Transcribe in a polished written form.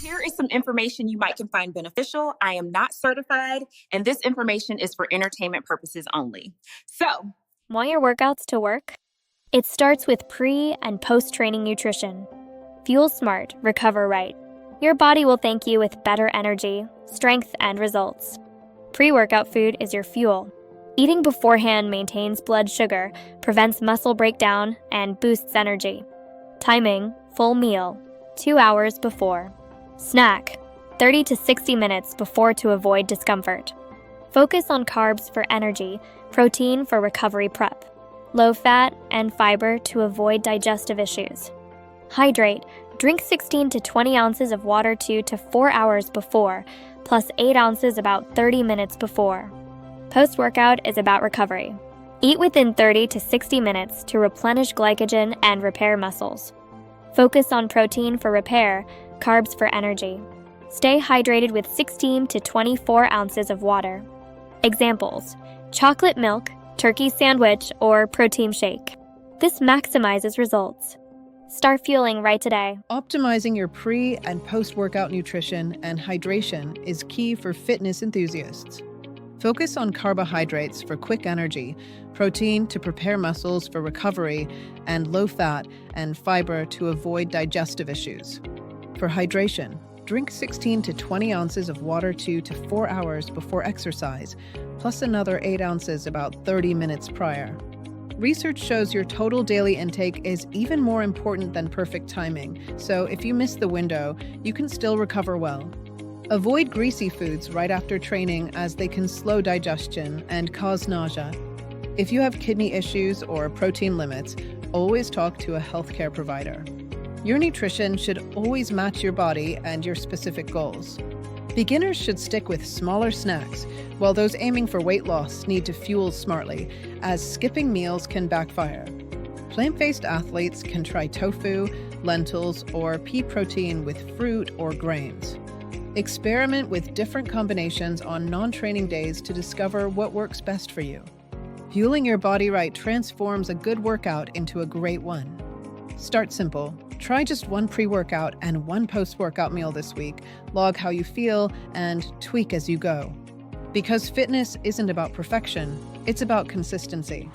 Here is some information you might can find beneficial. I am not certified, and this information is for entertainment purposes only. So, want your workouts to work? It starts with pre- and post-training nutrition. Fuel smart, recover right. Your body will thank you with better energy, strength, and results. Pre-workout food is your fuel. Eating beforehand maintains blood sugar, prevents muscle breakdown, and boosts energy. Timing, full meal, 2 hours before. Snack, 30 to 60 minutes before to avoid discomfort. Focus on carbs for energy, protein for recovery prep, low fat, and fiber to avoid digestive issues. Hydrate, drink 16 to 20 ounces of water 2 to 4 hours before, plus 8 ounces about 30 minutes before. Post-workout is about recovery. Eat within 30 to 60 minutes to replenish glycogen and repair muscles. Focus on protein for repair, carbs for energy. Stay hydrated with 16 to 24 ounces of water. Examples: chocolate milk, turkey sandwich, or protein shake. This maximizes results. Start fueling right today. Optimizing your pre- and post-workout nutrition and hydration is key for fitness enthusiasts. Focus on carbohydrates for quick energy, protein to prepare muscles for recovery, and low fat and fiber to avoid digestive issues. For hydration, drink 16 to 20 ounces of water 2 to 4 hours before exercise, plus another 8 ounces about 30 minutes prior. Research shows your total daily intake is even more important than perfect timing, so if you miss the window, you can still recover well. Avoid greasy foods right after training as they can slow digestion and cause nausea. If you have kidney issues or protein limits, always talk to a healthcare provider. Your nutrition should always match your body and your specific goals. Beginners should stick with smaller snacks, while those aiming for weight loss need to fuel smartly, as skipping meals can backfire. Plant-based athletes can try tofu, lentils, or pea protein with fruit or grains. Experiment with different combinations on non-training days to discover what works best for you. Fueling your body right transforms a good workout into a great one. Start simple. Try just one pre-workout and one post-workout meal this week. Log how you feel and tweak as you go. Because fitness isn't about perfection, it's about consistency.